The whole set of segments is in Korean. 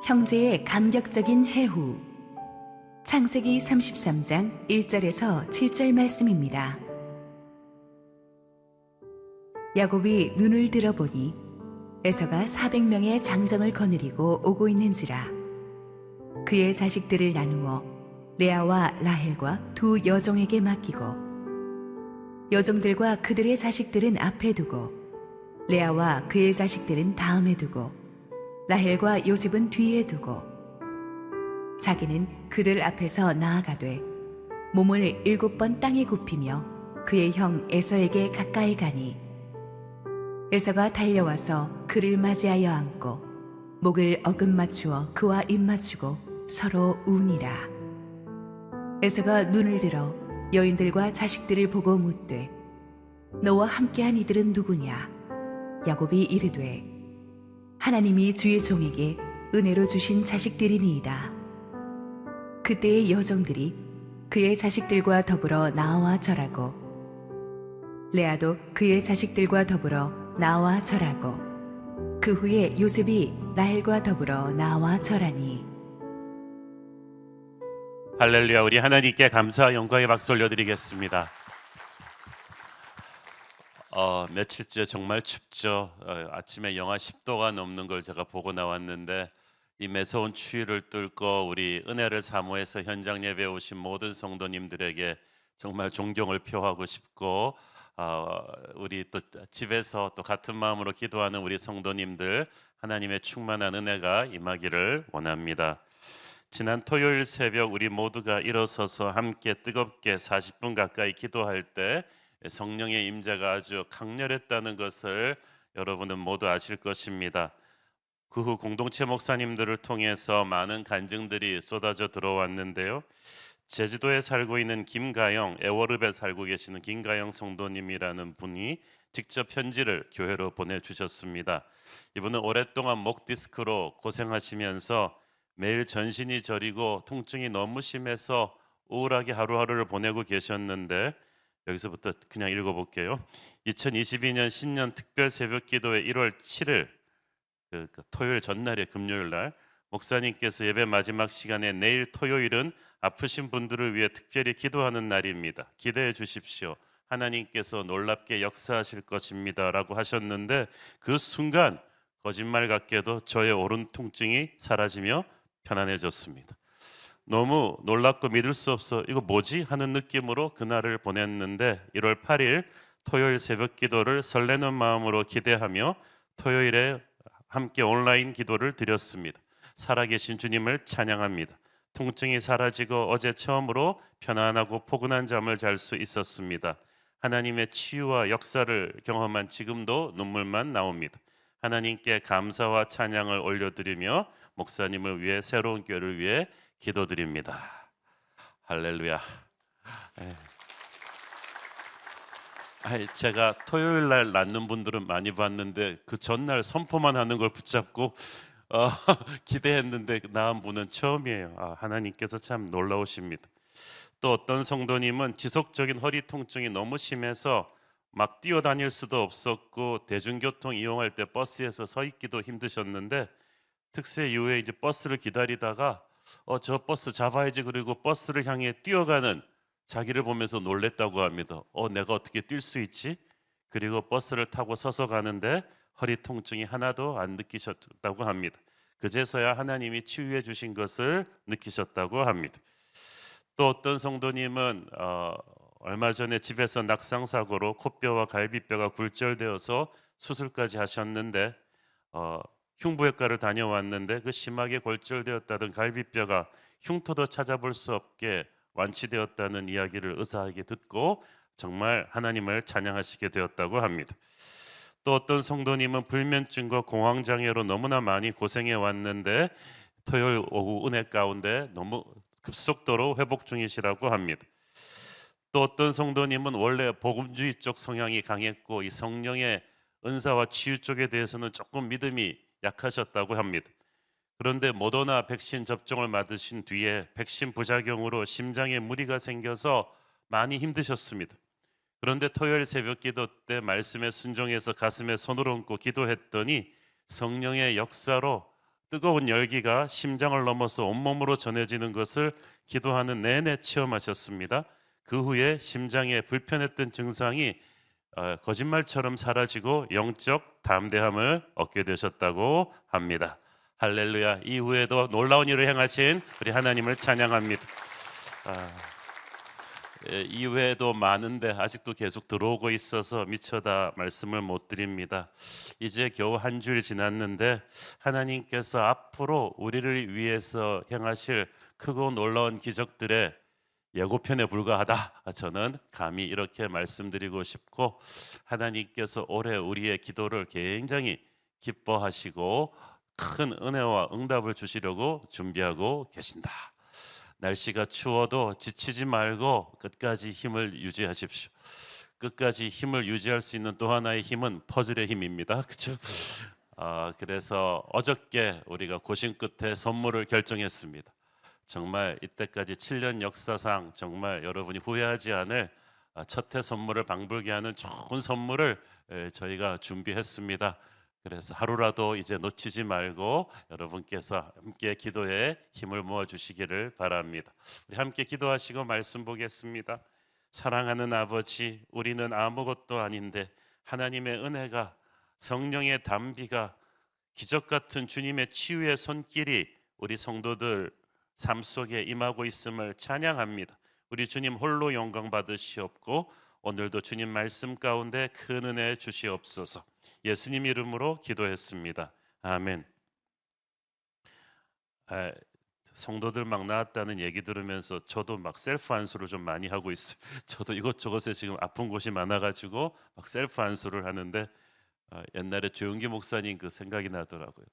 형제의 감격적인 회후. 창세기 33장 1절에서 7절 말씀입니다. 야곱이 눈을 들어보니 에서가 400명의 장정을 거느리고 오고 있는지라. 그의 자식들을 나누어 레아와 라헬과 두 여종에게 맡기고 여종들과 그들의 자식들은 앞에 두고 레아와 그의 자식들은 다음에 두고 라헬과 요셉은 뒤에 두고 자기는 그들 앞에서 나아가되 몸을 7번 땅에 굽히며 그의 형 에서에게 가까이 가니 에서가 달려와서 그를 맞이하여 안고 목을 어긋맞추어 그와 입맞추고 서로 우니라. 에서가 눈을 들어 여인들과 자식들을 보고 묻되 너와 함께한 이들은 누구냐? 야곱이 이르되 하나님이 주의 종에게 은혜로 주신 자식들이니이다. 그때의 여종들이 그의 자식들과 더불어 나와 절하고 레아도 그의 자식들과 더불어 나와 절하고 그 후에 요셉이 라헬과 더불어 나와 절하니. 할렐루야. 우리 하나님께 감사와 영광의 박수 올려드리겠습니다. 며칠째 정말 춥죠. 아침에 영하 10도가 넘는 걸 제가 보고 나왔는데 이 매서운 추위를 뚫고 우리 은혜를 사모해서 현장 예배에 오신 모든 성도님들에게 정말 존경을 표하고 싶고 우리 또 집에서 또 같은 마음으로 기도하는 우리 성도님들 하나님의 충만한 은혜가 임하기를 원합니다. 지난 토요일 새벽 우리 모두가 일어서서 함께 뜨겁게 40분 가까이 기도할 때 성령의 임재가 아주 강렬했다는 것을 여러분은 모두 아실 것입니다. 그 후 공동체 목사님들을 통해서 많은 간증들이 쏟아져 들어왔는데요. 제주도에 살고 있는 김가영, 애월읍에 살고 계시는 김가영 성도님이라는 분이 직접 편지를 교회로 보내주셨습니다. 이분은 오랫동안 목 디스크로 고생하시면서 매일 전신이 저리고 통증이 너무 심해서 우울하게 하루하루를 보내고 계셨는데 여기서부터 그냥 읽어볼게요. 2022년 신년 특별 새벽 기도회 1월 7일 그 토요일 전날에 금요일 날 목사님께서 예배 마지막 시간에 내일 토요일은 아프신 분들을 위해 특별히 기도하는 날입니다. 기대해 주십시오. 하나님께서 놀랍게 역사하실 것입니다 라고 하셨는데 그 순간 거짓말 같게도 저의 오른 통증이 사라지며 편안해졌습니다. 너무 놀랍고 믿을 수 없어 이거 뭐지? 하는 느낌으로 그날을 보냈는데 1월 8일 토요일 새벽 기도를 설레는 마음으로 기대하며 토요일에 함께 온라인 기도를 드렸습니다. 살아계신 주님을 찬양합니다. 통증이 사라지고 어제 처음으로 편안하고 포근한 잠을 잘 수 있었습니다. 하나님의 치유와 역사를 경험한 지금도 눈물만 나옵니다. 하나님께 감사와 찬양을 올려드리며 목사님을 위해 새로운 교회를 위해 기도드립니다. 할렐루야. 제가 토요일 날 낳는 분들은 많이 봤는데 그 전날 선포만 하는 걸 붙잡고 기대했는데 낳은 분은 처음이에요. 하나님께서 참 놀라우십니다. 또 어떤 성도님은 지속적인 허리 통증이 너무 심해서 막 뛰어다닐 수도 없었고 대중교통 이용할 때 버스에서 서 있기도 힘드셨는데 특세 이후에 이제 버스를 기다리다가 저 버스 잡아야지 그리고 버스를 향해 뛰어가는 자기를 보면서 놀랬다고 합니다. 내가 어떻게 뛸 수 있지? 그리고 버스를 타고 서서 가는데 허리 통증이 하나도 안 느끼셨다고 합니다. 그제서야 하나님이 치유해 주신 것을 느끼셨다고 합니다. 또 어떤 성도님은 얼마 전에 집에서 낙상사고로 코뼈와 갈비뼈가 굴절되어서 수술까지 하셨는데 흉부외과를 다녀왔는데 그 심하게 골절되었다던 갈비뼈가 흉터도 찾아볼 수 없게 완치되었다는 이야기를 의사에게 듣고 정말 하나님을 찬양하시게 되었다고 합니다. 또 어떤 성도님은 불면증과 공황장애로 너무나 많이 고생해 왔는데 토요일 오후 은혜 가운데 너무 급속도로 회복 중이시라고 합니다. 또 어떤 성도님은 원래 복음주의 쪽 성향이 강했고 이 성령의 은사와 치유 쪽에 대해서는 조금 믿음이 약하셨다고 합니다. 그런데 모더나 백신 접종을 맞으신 뒤에 백신 부작용으로 심장에 무리가 생겨서 많이 힘드셨습니다. 그런데 토요일 새벽 기도 때 말씀에 순종해서 가슴에 손을 얹고 기도했더니 성령의 역사로 뜨거운 열기가 심장을 넘어서 온몸으로 전해지는 것을 기도하는 내내 체험하셨습니다. 그 후에 심장에 불편했던 증상이 거짓말처럼 사라지고 영적 담대함을 얻게 되셨다고 합니다. 할렐루야. 이후에도 놀라운 일을 행하신 우리 하나님을 찬양합니다. 이외에도 많은데 아직도 계속 들어오고 있어서 미처 다 말씀을 못 드립니다. 이제 겨우 한 주일 지났는데 하나님께서 앞으로 우리를 위해서 행하실 크고 놀라운 기적들의 예고편에 불과하다. 저는 감히 이렇게 말씀드리고 싶고, 하나님께서 올해 우리의 기도를 굉장히 기뻐하시고 큰 은혜와 응답을 주시려고 준비하고 계신다. 날씨가 추워도 지치지 말고 끝까지 힘을 유지하십시오. 끝까지 힘을 유지할 수 있는 또 하나의 힘은 퍼즐의 힘입니다. 그렇죠? 그래서 어저께 우리가 고심 끝에 선물을 결정했습니다. 정말 이때까지 7년 역사상 정말 여러분이 후회하지 않을 첫 해 선물을 방불케 하는 좋은 선물을 저희가 준비했습니다. 그래서 하루라도 이제 놓치지 말고 여러분께서 함께 기도에 힘을 모아 주시기를 바랍니다. 우리 함께 기도하시고 말씀 보겠습니다. 사랑하는 아버지, 우리는 아무것도 아닌데 하나님의 은혜가, 성령의 담비가, 기적 같은 주님의 치유의 손길이 우리 성도들 삶 속에 임하고 있음을 찬양합니다. 우리 주님 홀로 영광 받으시옵고 오늘도 주님 말씀 가운데 큰 은혜 주시옵소서. 예수님 이름으로 기도했습니다. 아멘. 성도들 막 나왔다는 얘기 들으면서 저도 막 셀프 안수를 좀 많이 하고 있어요. 저도 이것저것에 지금 아픈 곳이 많아가지고 막 셀프 안수를 하는데 옛날에 조용기 목사님 그 생각이 나더라고요.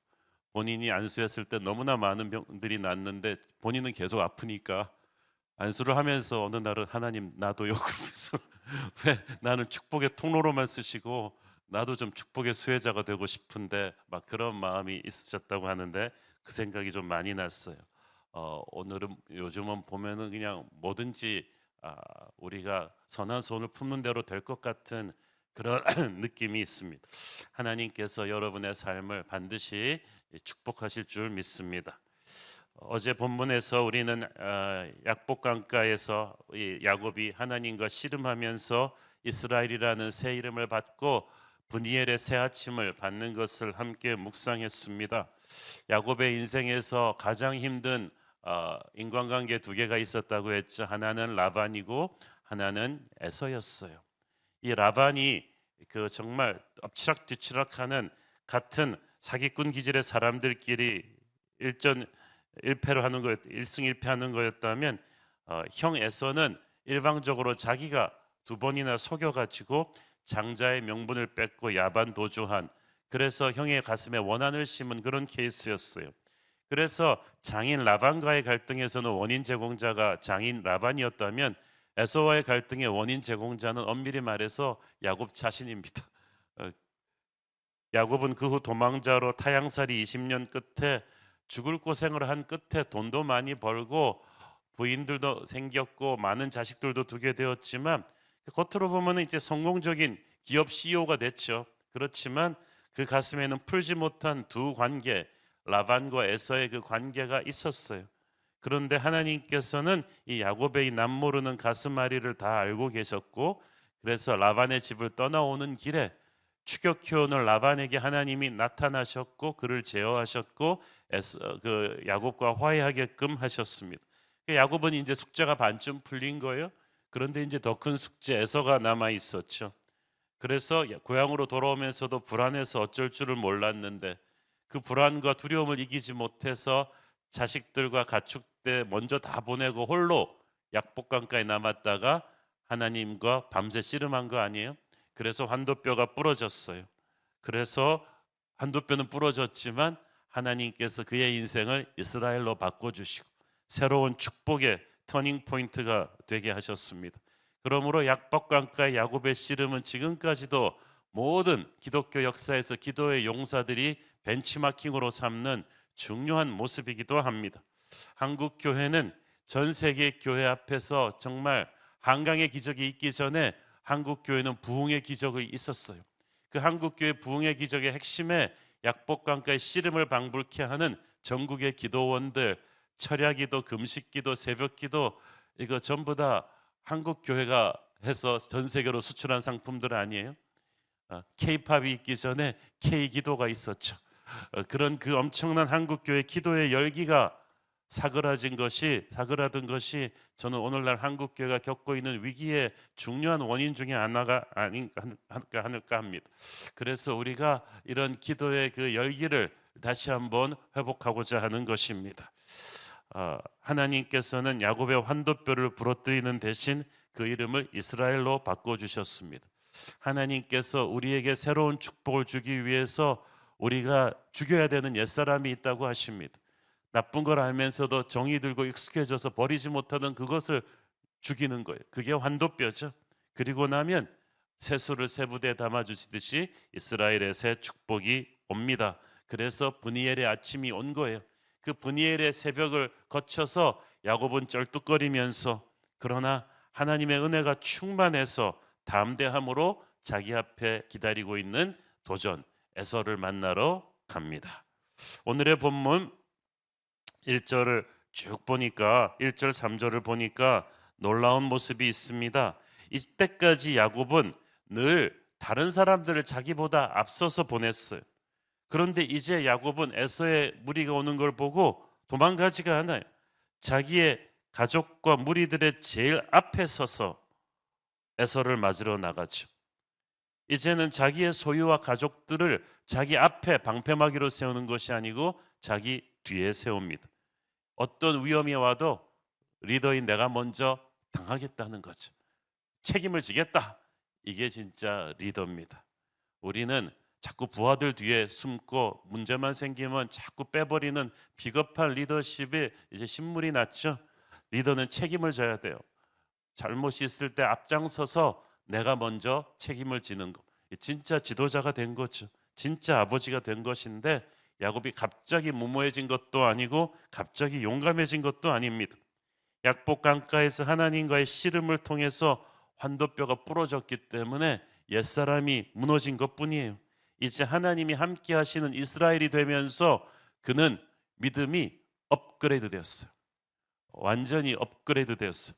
본인이 안수했을 때 너무나 많은 병들이 났는데 본인은 계속 아프니까 안수를 하면서 어느 날은 하나님 나도요 그러면서 왜 나는 축복의 통로로만 쓰시고 나도 좀 축복의 수혜자가 되고 싶은데 막 그런 마음이 있으셨다고 하는데 그 생각이 좀 많이 났어요. 오늘은 요즘은 보면은 그냥 뭐든지 우리가 선한 손을 품는 대로 될 것 같은 그런 느낌이 있습니다. 하나님께서 여러분의 삶을 반드시 축복하실 줄 믿습니다. 어제 본문에서 우리는 약복강가에서 야곱이 하나님과 씨름하면서 이스라엘이라는 새 이름을 받고 브니엘의 새 아침을 받는 것을 함께 묵상했습니다. 야곱의 인생에서 가장 힘든 인간관계 두 개가 있었다고 했죠. 하나는 라반이고 하나는 에서였어요. 이 라반이 그 정말 엎치락뒤치락하는 같은 사기꾼 기질의 사람들끼리 일전일패를 하는 거였, 일승일패하는 거였다면 형 에서는 일방적으로 자기가 두 번이나 속여가지고 장자의 명분을 뺏고 야반 도주한, 그래서 형의 가슴에 원한을 심은 그런 케이스였어요. 그래서 장인 라반과의 갈등에서는 원인 제공자가 장인 라반이었다면 에서와의 갈등의 원인 제공자는 엄밀히 말해서 야곱 자신입니다. 야곱은 그 후 도망자로 타향살이 20년 끝에 죽을 고생을 한 끝에 돈도 많이 벌고 부인들도 생겼고 많은 자식들도 두게 되었지만 겉으로 보면 이제 성공적인 기업 CEO가 됐죠. 그렇지만 그 가슴에는 풀지 못한 두 관계, 라반과 에서의 그 관계가 있었어요. 그런데 하나님께서는 이 야곱의 남모르는 가슴앓이를 다 알고 계셨고, 그래서 라반의 집을 떠나오는 길에 추격해오는 라반에게 하나님이 나타나셨고 그를 제어하셨고 그 야곱과 화해하게끔 하셨습니다. 야곱은 이제 숙제가 반쯤 풀린 거예요. 그런데 이제 더 큰 숙제 에서가 남아 있었죠. 그래서 고향으로 돌아오면서도 불안해서 어쩔 줄을 몰랐는데 그 불안과 두려움을 이기지 못해서 자식들과 가축대 먼저 다 보내고 홀로 약복강가에 남았다가 하나님과 밤새 씨름한 거 아니에요? 그래서 환도뼈가 부러졌어요. 그래서 환도뼈는 부러졌지만 하나님께서 그의 인생을 이스라엘로 바꿔주시고 새로운 축복의 터닝 포인트가 되게 하셨습니다. 그러므로 약복강가의 야곱의 씨름은 지금까지도 모든 기독교 역사에서 기도의 용사들이 벤치마킹으로 삼는 중요한 모습이기도 합니다. 한국 교회는 전 세계 교회 앞에서 정말 한강의 기적이 있기 전에 한국 교회는 부흥의 기적이 있었어요. 그 한국 교회 부흥의 기적의 핵심에 약복강가의 씨름을 방불케 하는 전국의 기도원들 철야기도, 금식기도, 새벽기도 이거 전부 다 한국 교회가 해서 전 세계로 수출한 상품들 아니에요? K-팝이 있기 전에 K-기도가 있었죠. 그런 그 엄청난 한국 교회 기도의 열기가 사그라든 것이 저는 오늘날 한국 교회가 겪고 있는 위기의 중요한 원인 중에 하나가 아닌가 합니다. 그래서 우리가 이런 기도의 그 열기를 다시 한번 회복하고자 하는 것입니다. 하나님께서는 야곱의 환도뼈를 부러뜨리는 대신 그 이름을 이스라엘로 바꿔주셨습니다. 하나님께서 우리에게 새로운 축복을 주기 위해서 우리가 죽여야 되는 옛사람이 있다고 하십니다. 나쁜 걸 알면서도 정이 들고 익숙해져서 버리지 못하는 그것을 죽이는 거예요. 그게 환도뼈죠. 그리고 나면 새수를 새 부대에 담아주시듯이 이스라엘의 새 축복이 옵니다. 그래서 브니엘의 아침이 온 거예요. 그 브니엘의 새벽을 거쳐서 야곱은 쩔뚝거리면서 그러나 하나님의 은혜가 충만해서 담대함으로 자기 앞에 기다리고 있는 도전 에서를 만나러 갑니다. 오늘의 본문 1절을 쭉 보니까 1절 3절을 보니까 놀라운 모습이 있습니다. 이때까지 야곱은 늘 다른 사람들을 자기보다 앞서서 보냈어요. 그런데 이제 야곱은 에서의 무리가 오는 걸 보고 도망가지가 않아요. 자기의 가족과 무리들의 제일 앞에 서서 에서를 맞으러 나가죠. 이제는 자기의 소유와 가족들을 자기 앞에 방패막이로 세우는 것이 아니고 자기 뒤에 세웁니다. 어떤 위험이 와도 리더인 내가 먼저 당하겠다는 거죠. 책임을 지겠다. 이게 진짜 리더입니다. 우리는 자꾸 부하들 뒤에 숨고 문제만 생기면 자꾸 빼버리는 비겁한 리더십에 이제 신물이 났죠. 리더는 책임을 져야 돼요. 잘못이 있을 때 앞장서서 내가 먼저 책임을 지는 거. 진짜 지도자가 된 거죠. 진짜 아버지가 된 것인데 야곱이 갑자기 무모해진 것도 아니고 갑자기 용감해진 것도 아닙니다. 약복 강가에서 하나님과의 씨름을 통해서 환도뼈가 부러졌기 때문에 옛사람이 무너진 것뿐이에요. 이제 하나님이 함께 하시는 이스라엘이 되면서 그는 믿음이 업그레이드 되었어요. 완전히 업그레이드 되었어요.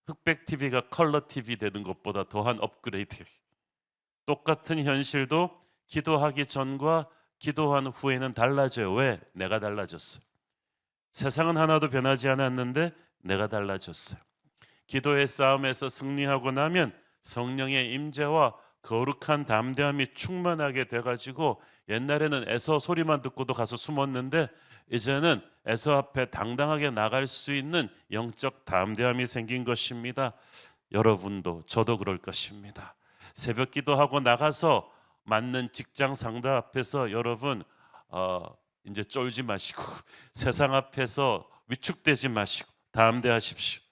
흑백 TV가 컬러 TV 되는 것보다 더한 업그레이드. 똑같은 현실도 기도하기 전과 기도한 후에는 달라져요. 왜? 내가 달라졌어요. 세상은 하나도 변하지 않았는데 내가 달라졌어요. 기도의 싸움에서 승리하고 나면 성령의 임재와 거룩한 담대함이 충만하게 돼가지고 옛날에는 에서 소리만 듣고도 가서 숨었는데 이제는 에서 앞에 당당하게 나갈 수 있는 영적 담대함이 생긴 것입니다. 여러분도 저도 그럴 것입니다. 새벽 기도하고 나가서 맞는 직장 상사 앞에서 여러분 이제 쫄지 마시고 세상 앞에서 위축되지 마시고 담대하십시오.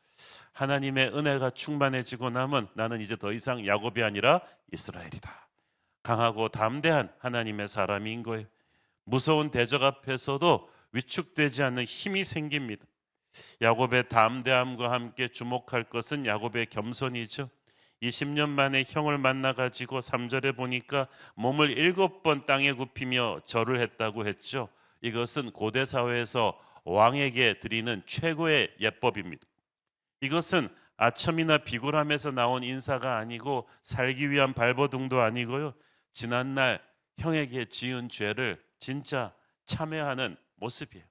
하나님의 은혜가 충만해지고 나면 나는 이제 더 이상 야곱이 아니라 이스라엘이다. 강하고 담대한 하나님의 사람인 거예요. 무서운 대적 앞에서도 위축되지 않는 힘이 생깁니다. 야곱의 담대함과 함께 주목할 것은 야곱의 겸손이죠. 20년 만에 형을 만나가지고 3절에 보니까 몸을 7번 땅에 굽히며 절을 했다고 했죠. 이것은 고대 사회에서 왕에게 드리는 최고의 예법입니다. 이것은 아첨이나 비굴함에서 나온 인사가 아니고 살기 위한 발버둥도 아니고요. 지난날 형에게 지은 죄를 진짜 참회하는 모습이에요.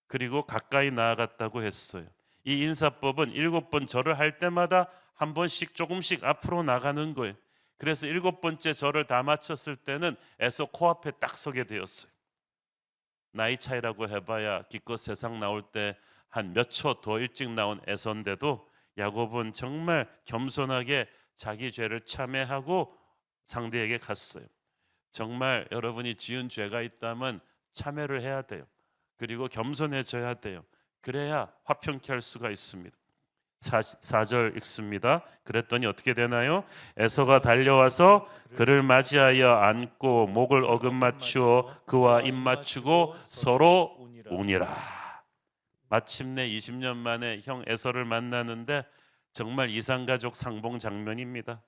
그리고 가까이 나아갔다고 했어요. 이 인사법은 7번 절을 할 때마다 한 번씩 조금씩 앞으로 나가는 거예요. 그래서 7번째 절을 다 마쳤을 때는 에서 코앞에 딱 서게 되었어요. 나이 차이라고 해봐야 기껏 세상 나올 때 한 몇 초 더 일찍 나온 에서인데도 야곱은 정말 겸손하게 자기 죄를 참회하고 상대에게 갔어요. 정말 여러분이 지은 죄가 있다면 참회를 해야 돼요. 그리고 겸손해져야 돼요. 그래야 화평케 할 수가 있습니다. 4절 읽습니다. 그랬더니 어떻게 되나요? 에서가 달려와서 그를 맞이하여 안고 목을 어긋맞추어 그와 입 맞추고 서로 우니라. 마침내 20년 만에 형 에서를 만나는데 정말 이산가족 상봉 장면입니다.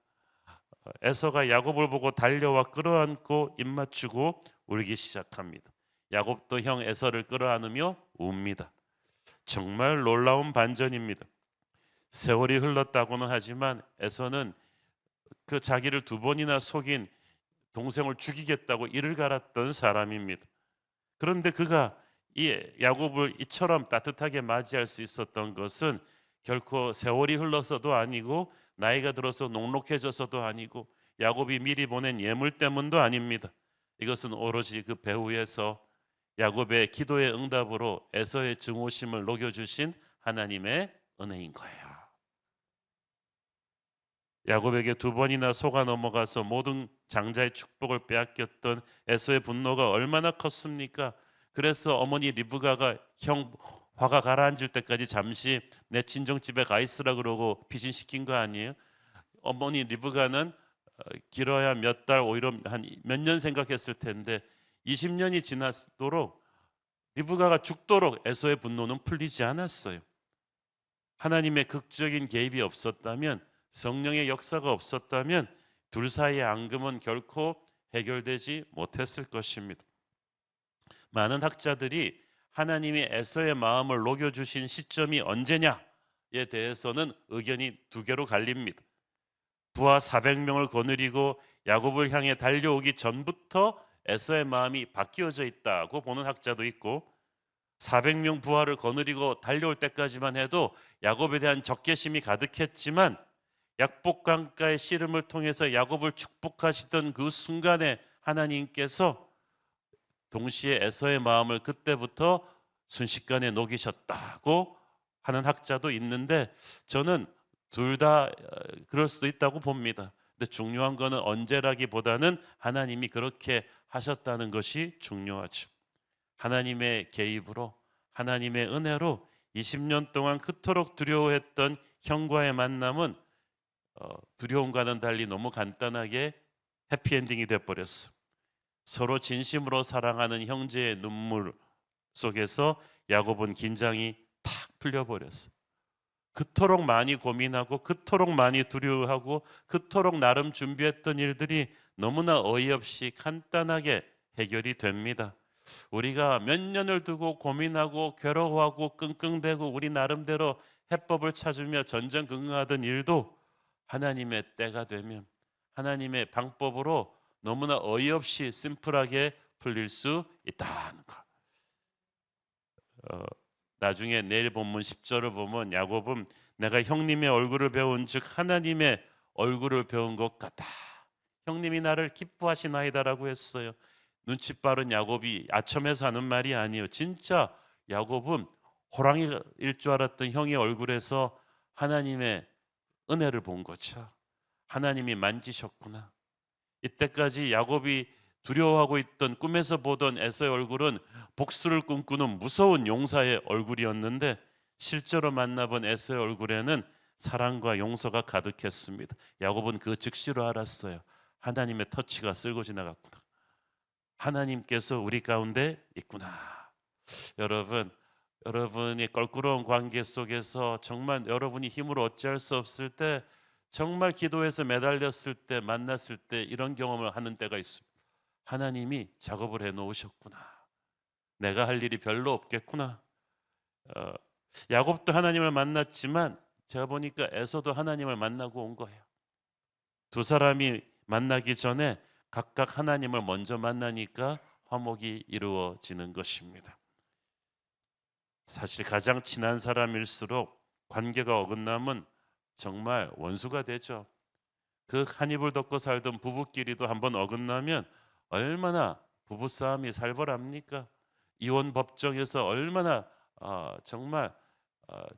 에서가 야곱을 보고 달려와 끌어안고 입 맞추고 울기 시작합니다. 야곱도 형 에서를 끌어안으며 웁니다. 정말 놀라운 반전입니다. 세월이 흘렀다고는 하지만 에서는 그 자기를 두 번이나 속인 동생을 죽이겠다고 이를 갈았던 사람입니다. 그런데 그가 이 야곱을 이처럼 따뜻하게 맞이할 수 있었던 것은 결코 세월이 흘러서도 아니고 나이가 들어서 녹록해져서도 아니고 야곱이 미리 보낸 예물 때문도 아닙니다. 이것은 오로지 그 배후에서 야곱의 기도의 응답으로 에서의 증오심을 녹여주신 하나님의 은혜인 거예요. 야곱에게 두 번이나 속아 넘어가서 모든 장자의 축복을 빼앗겼던 에서의 분노가 얼마나 컸습니까? 그래서 어머니 리브가가 형 화가 가라앉을 때까지 잠시 내 친정집에 가 있으라 그러고 피신시킨 거 아니에요? 어머니 리브가는 길어야 몇 달 오히려 한 몇 년 생각했을 텐데 20년이 지나도록 리브가가 죽도록 에서의 분노는 풀리지 않았어요. 하나님의 극적인 개입이 없었다면, 성령의 역사가 없었다면 둘 사이의 앙금은 결코 해결되지 못했을 것입니다. 많은 학자들이 하나님이 에서의 마음을 녹여주신 시점이 언제냐에 대해서는 의견이 두 개로 갈립니다. 부하 400명을 거느리고 야곱을 향해 달려오기 전부터 에서의 마음이 바뀌어져 있다고 보는 학자도 있고, 400명 부하를 거느리고 달려올 때까지만 해도 야곱에 대한 적개심이 가득했지만 약복강가의 씨름을 통해서 야곱을 축복하시던 그 순간에 하나님께서 동시에 에서의 마음을 그때부터 순식간에 녹이셨다고 하는 학자도 있는데, 저는 둘 다 그럴 수도 있다고 봅니다. 근데 중요한 거는 언제라기보다는 하나님이 그렇게 하셨다는 것이 중요하죠. 하나님의 개입으로, 하나님의 은혜로 20년 동안 그토록 두려워했던 형과의 만남은 두려움과는 달리 너무 간단하게 해피엔딩이 돼버렸어. 서로 진심으로 사랑하는 형제의 눈물 속에서 야곱은 긴장이 탁 풀려버렸어. 그토록 많이 고민하고 그토록 많이 두려워하고 그토록 나름 준비했던 일들이 너무나 어이없이 간단하게 해결이 됩니다. 우리가 몇 년을 두고 고민하고 괴로워하고 끙끙대고 우리 나름대로 해법을 찾으며 전전긍긍하던 일도 하나님의 때가 되면 하나님의 방법으로 너무나 어이없이 심플하게 풀릴 수 있다는 것. 나중에 내일 본문 10절을 보면 야곱은 내가 형님의 얼굴을 배운 즉 하나님의 얼굴을 배운 것 같다. 형님이 나를 기뻐하시나이다라고 했어요. 눈치 빠른 야곱이 아첨해서 하는 말이 아니에요. 진짜 야곱은 호랑이일 줄 알았던 형의 얼굴에서 하나님의 은혜를 본 거죠. 하나님이 만지셨구나. 이때까지 야곱이 두려워하고 있던 꿈에서 보던 에서의 얼굴은 복수를 꿈꾸는 무서운 용사의 얼굴이었는데 실제로 만나본 에서의 얼굴에는 사랑과 용서가 가득했습니다. 야곱은 그 즉시로 알았어요. 하나님의 터치가 쓸고 지나갔구나. 하나님께서 우리 가운데 있구나. 여러분이 껄끄러운 관계 속에서 정말 여러분이 힘으로 어찌할 수 없을 때, 정말 기도해서 매달렸을 때, 만났을 때 이런 경험을 하는 때가 있습니다. 하나님이 작업을 해놓으셨구나. 내가 할 일이 별로 없겠구나. 야곱도 하나님을 만났지만 제가 보니까 에서도 하나님을 만나고 온 거예요. 두 사람이 만나기 전에 각각 하나님을 먼저 만나니까 화목이 이루어지는 것입니다. 사실 가장 친한 사람일수록 관계가 어긋나면 정말 원수가 되죠. 그 한 입을 덮고 살던 부부끼리도 한번 어긋나면 얼마나 부부싸움이 살벌합니까? 이혼 법정에서 얼마나 정말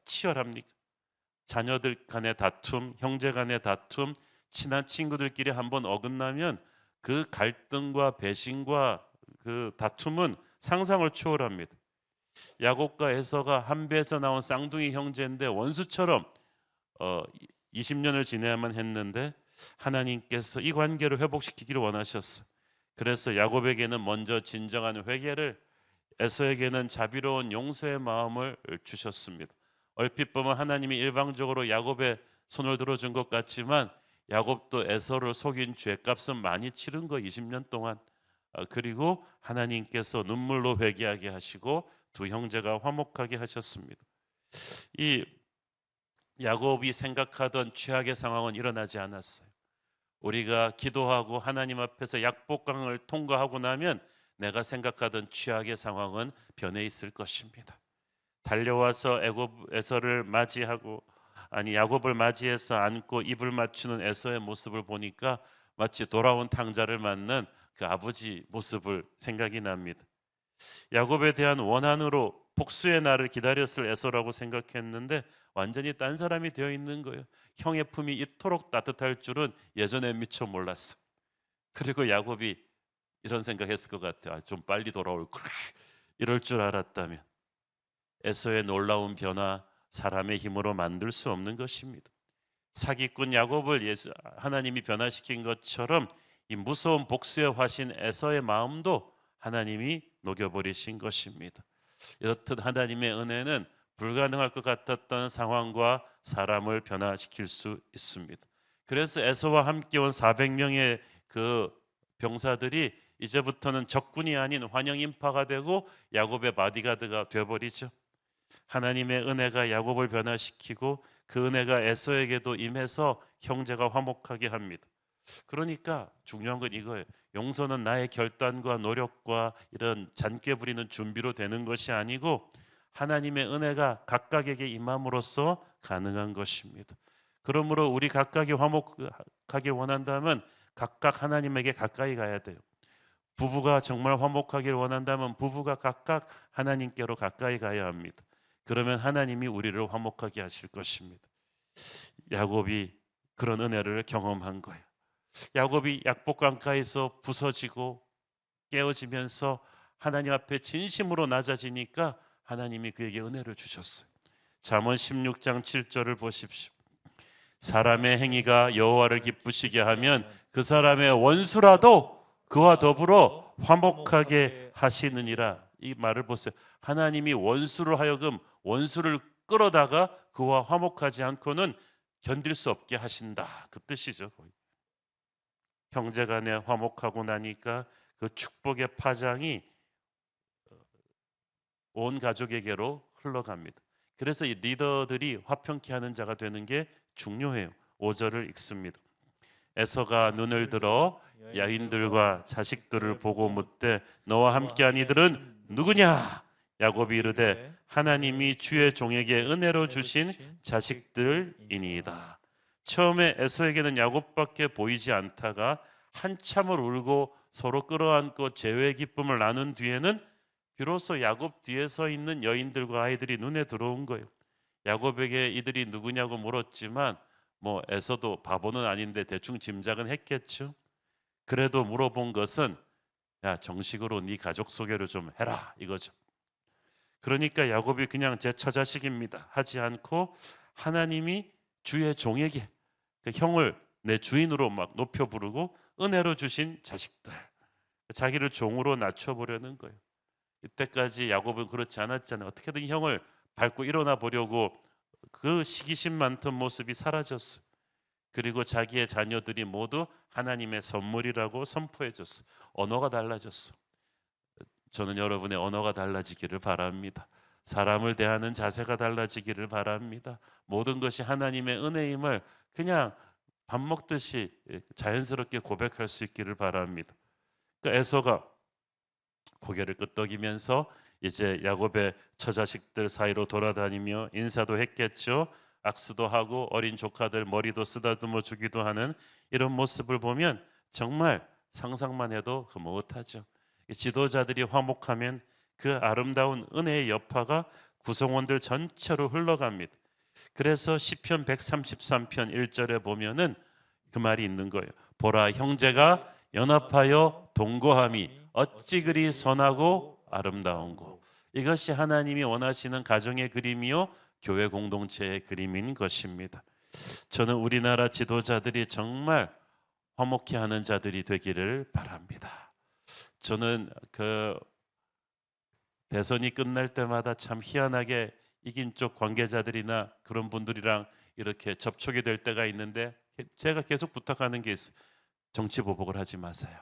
치열합니까? 자녀들 간의 다툼, 형제 간의 다툼, 친한 친구들끼리 한번 어긋나면 그 갈등과 배신과 그 다툼은 상상을 초월합니다. 야곱과 에서가 한 배에서 나온 쌍둥이 형제인데 원수처럼 20년을 지내야만 했는데 하나님께서 이 관계를 회복시키기를 원하셨어. 그래서 야곱에게는 먼저 진정한 회개를, 에서에게는 자비로운 용서의 마음을 주셨습니다. 얼핏 보면 하나님이 일방적으로 야곱의 손을 들어준 것 같지만 야곱도 에서를 속인 죄값은 많이 치른 거 20년 동안. 그리고 하나님께서 눈물로 회개하게 하시고 두 형제가 화목하게 하셨습니다. 이 야곱이 생각하던 최악의 상황은 일어나지 않았어요. 우리가 기도하고 하나님 앞에서 약복강을 통과하고 나면 내가 생각하던 최악의 상황은 변해 있을 것입니다. 달려와서 에서를 맞이하고 야곱을 맞이해서 안고 입을 맞추는 에서의 모습을 보니까 마치 돌아온 탕자를 맞는 그 아버지 모습을 생각이 납니다. 야곱에 대한 원한으로 복수의 날을 기다렸을 에서라고 생각했는데 완전히 딴 사람이 되어 있는 거예요. 형의 품이 이토록 따뜻할 줄은 예전에 미처 몰랐어. 그리고 야곱이 이런 생각했을 것 같아. 좀 빨리 돌아올 걸. 이럴 줄 알았다면. 에서의 놀라운 변화, 사람의 힘으로 만들 수 없는 것입니다. 사기꾼 야곱을 하나님이 변화시킨 것처럼 이 무서운 복수의 화신 에서의 마음도 하나님이 녹여버리신 것입니다. 이렇듯 하나님의 은혜는 불가능할 것 같았던 상황과 사람을 변화시킬 수 있습니다. 그래서 에서와 함께 온 400명의 그 병사들이 이제부터는 적군이 아닌 환영 인파가 되고 야곱의 바디가드가 되어버리죠. 하나님의 은혜가 야곱을 변화시키고 그 은혜가 에서에게도 임해서 형제가 화목하게 합니다. 그러니까 중요한 건 이거예요. 용서는 나의 결단과 노력과 이런 잔꾀 부리는 준비로 되는 것이 아니고 하나님의 은혜가 각각에게 임함으로써 가능한 것입니다. 그러므로 우리 각각이 화목하길 원한다면 각각 하나님에게 가까이 가야 돼요. 부부가 정말 화목하길 원한다면 부부가 각각 하나님께로 가까이 가야 합니다. 그러면 하나님이 우리를 화목하게 하실 것입니다. 야곱이 그런 은혜를 경험한 거예요. 야곱이 약복강가에서 부서지고 깨어지면서 하나님 앞에 진심으로 낮아지니까 하나님이 그에게 은혜를 주셨어요. 잠언 16장 7절을 보십시오. 사람의 행위가 여호와를 기쁘시게 하면 그 사람의 원수라도 그와 더불어 화목하게 하시느니라. 이 말을 보세요. 하나님이 원수를 하여금 원수를 끌어다가 그와 화목하지 않고는 견딜 수 없게 하신다. 그 뜻이죠. 형제간에 화목하고 나니까 그 축복의 파장이 온 가족에게로 흘러갑니다. 그래서 이 리더들이 화평케 하는 자가 되는 게 중요해요. 5절을 읽습니다. 에서가 눈을 들어 여인들과 자식들을 보고 묻되 너와 함께한 이들은 누구냐? 야곱이 이르되 하나님이 주의 종에게 은혜로 주신 자식들이니이다. 처음에 에서에게는 야곱밖에 보이지 않다가 한참을 울고 서로 끌어안고 재회의 기쁨을 나눈 뒤에는 비로소 야곱 뒤에 서 있는 여인들과 아이들이 눈에 들어온 거예요. 야곱에게 이들이 누구냐고 물었지만 에서도 바보는 아닌데 대충 짐작은 했겠죠. 그래도 물어본 것은 야, 정식으로 네 가족 소개를 좀 해라 이거죠. 그러니까 야곱이 그냥 제 처자식입니다 하지 않고 하나님이 주의 종에게 그 형을 내 주인으로 막 높여 부르고 은혜로 주신 자식들, 자기를 종으로 낮춰보려는 거예요. 이때까지 야곱은 그렇지 않았잖아요. 어떻게든 형을 밟고 일어나 보려고 그 시기심 많던 모습이 사라졌어요. 그리고 자기의 자녀들이 모두 하나님의 선물이라고 선포해줬어. 언어가 달라졌어. 저는 여러분의 언어가 달라지기를 바랍니다. 사람을 대하는 자세가 달라지기를 바랍니다. 모든 것이 하나님의 은혜임을 그냥 밥 먹듯이 자연스럽게 고백할 수 있기를 바랍니다. 그러니까 에서가 고개를 끄덕이면서 이제 야곱의 처자식들 사이로 돌아다니며 인사도 했겠죠. 악수도 하고 어린 조카들 머리도 쓰다듬어 주기도 하는 이런 모습을 보면 정말 상상만 해도 흐뭇하죠. 지도자들이 화목하면 그 아름다운 은혜의 여파가 구성원들 전체로 흘러갑니다. 그래서 시편 133편 1절에 보면은 그 말이 있는 거예요. 보라 형제가 연합하여 동거함이 어찌 그리 선하고 아름다운고. 이것이 하나님이 원하시는 가정의 그림이요 교회 공동체의 그림인 것입니다. 저는 우리나라 지도자들이 정말 화목해 하는 자들이 되기를 바랍니다. 저는 그 대선이 끝날 때마다 참 희한하게 이긴 쪽 관계자들이나 그런 분들이랑 이렇게 접촉이 될 때가 있는데 제가 계속 부탁하는 게 있어요. 정치 보복을 하지 마세요.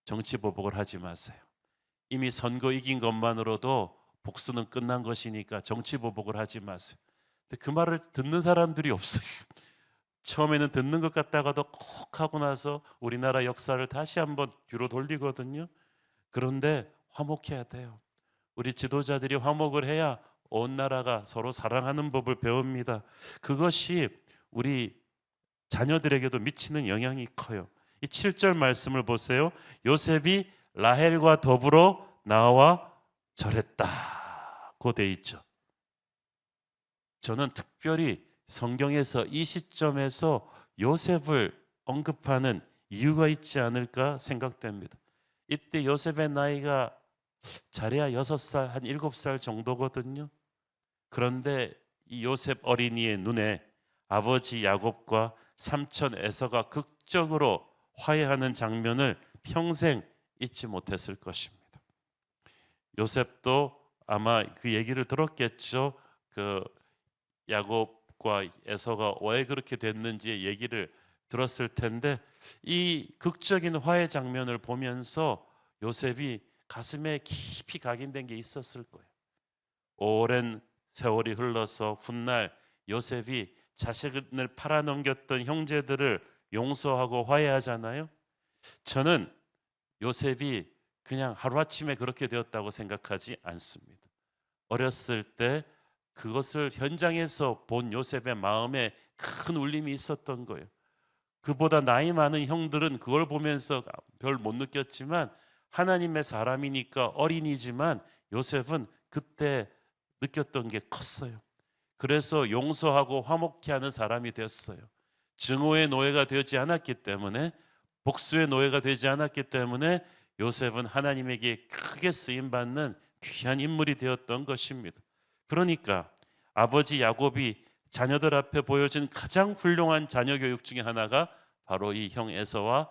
정치 보복을 하지 마세요. 이미 선거 이긴 것만으로도 복수는 끝난 것이니까 정치 보복을 하지 마세요. 근데 그 말을 듣는 사람들이 없어요. 처음에는 듣는 것 같다가도 콕 하고 나서 우리나라 역사를 다시 한번 뒤로 돌리거든요. 그런데 화목해야 돼요. 우리 지도자들이 화목을 해야 온 나라가 서로 사랑하는 법을 배웁니다. 그것이 우리 자녀들에게도 미치는 영향이 커요. 이 7절 말씀을 보세요. 요셉이 라헬과 더불어 나와 절했다고 돼 있죠. 저는 특별히 성경에서 이 시점에서 요셉을 언급하는 이유가 있지 않을까 생각됩니다. 이때 요셉의 나이가 잘해야 6살, 한 7살 정도거든요. 그런데 이 요셉 어린이의 눈에 아버지 야곱과 삼촌 에서가 극적으로 화해하는 장면을 평생 잊지 못했을 것입니다. 요셉도 아마 그 얘기를 들었겠죠. 그 야곱과 에서가 왜 그렇게 됐는지의 얘기를 들었을 텐데 이 극적인 화해 장면을 보면서 요셉이 가슴에 깊이 각인된 게 있었을 거예요. 오랜 세월이 흘러서 훗날 요셉이 자신을 팔아넘겼던 형제들을 용서하고 화해하잖아요. 저는 요셉이 그냥 하루아침에 그렇게 되었다고 생각하지 않습니다. 어렸을 때 그것을 현장에서 본 요셉의 마음에 큰 울림이 있었던 거예요. 그보다 나이 많은 형들은 그걸 보면서 별 못 느꼈지만 하나님의 사람이니까 어린이지만 요셉은 그때 느꼈던 게 컸어요. 그래서 용서하고 화목케 하는 사람이 되었어요. 증오의 노예가 되지 않았기 때문에, 복수의 노예가 되지 않았기 때문에 요셉은 하나님에게 크게 쓰임받는 귀한 인물이 되었던 것입니다. 그러니까 아버지 야곱이 자녀들 앞에 보여준 가장 훌륭한 자녀 교육 중에 하나가 바로 이 형 에서와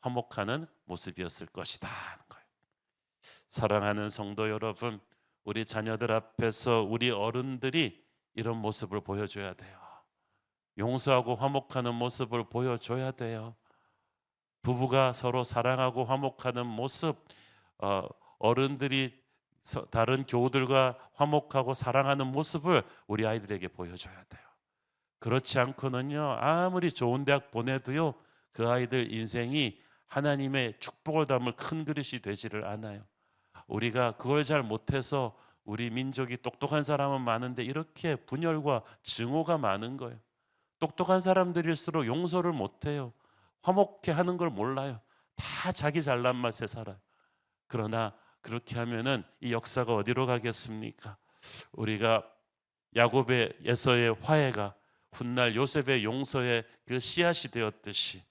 화목하는 모습이었을 것이다 하는 거예요. 사랑하는 성도 여러분, 우리 자녀들 앞에서 우리 어른들이 이런 모습을 보여줘야 돼요. 용서하고 화목하는 모습을 보여줘야 돼요. 부부가 서로 사랑하고 화목하는 모습, 어른들이 다른 교우들과 화목하고 사랑하는 모습을 우리 아이들에게 보여줘야 돼요. 그렇지 않고는요, 아무리 좋은 대학 보내도요, 그 아이들 인생이 하나님의 축복을 담을 큰 그릇이 되지를 않아요. 우리가 그걸 잘 못해서 우리 민족이 똑똑한 사람은 많은데 이렇게 분열과 증오가 많은 거예요. 똑똑한 사람들일수록 용서를 못해요. 화목해 하는 걸 몰라요. 다 자기 잘난 맛에 살아요. 그러나 그렇게 하면은 이 역사가 어디로 가겠습니까? 우리가 야곱의 에서의 화해가 훗날 요셉의 용서의 그 씨앗이 되었듯이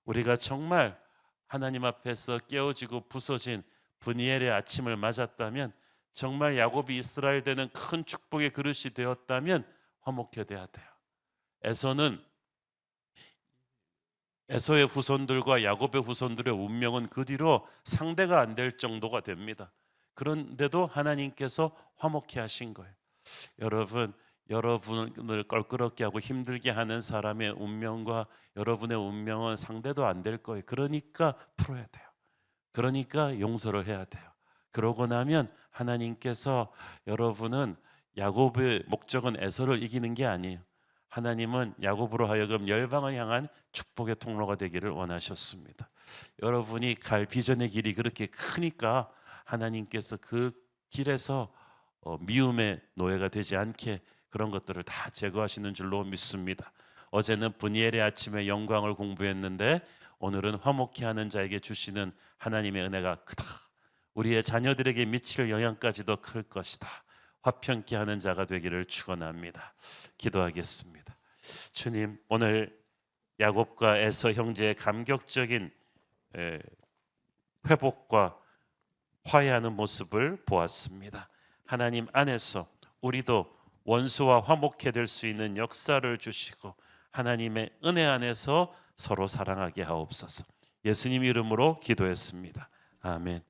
우리가 정말 하나님 앞에서 깨어지고 부서진 브니엘의 아침을 맞았다면, 정말 야곱이 이스라엘 되는 큰 축복의 그릇이 되었다면 화목해 돼야 돼요. 에서의 후손들과 야곱의 후손들의 운명은 그 뒤로 상대가 안 될 정도가 됩니다. 그런데도 하나님께서 화목해 하신 거예요. 여러분을 껄끄럽게 하고 힘들게 하는 사람의 운명과 여러분의 운명은 상대도 안 될 거예요. 그러니까 풀어야 돼요. 그러니까 용서를 해야 돼요. 그러고 나면 하나님께서, 여러분은 야곱의 목적은 에서를 이기는 게 아니에요. 하나님은 야곱으로 하여금 열방을 향한 축복의 통로가 되기를 원하셨습니다. 여러분이 갈 비전의 길이 그렇게 크니까 하나님께서 그 길에서 미움의 노예가 되지 않게 그런 것들을 다 제거하시는 줄로 믿습니다. 어제는 브니엘의 아침의 영광을 공부했는데 오늘은 화목케 하는 자에게 주시는 하나님의 은혜가 크다. 우리의 자녀들에게 미칠 영향까지도 클 것이다. 화평케 하는 자가 되기를 축원합니다. 기도하겠습니다. 주님, 오늘 야곱과 에서 형제의 감격적인 회복과 화해하는 모습을 보았습니다. 하나님 안에서 우리도 원수와 화목해 될 수 있는 역사를 주시고 하나님의 은혜 안에서 서로 사랑하게 하옵소서. 예수님 이름으로 기도했습니다. 아멘.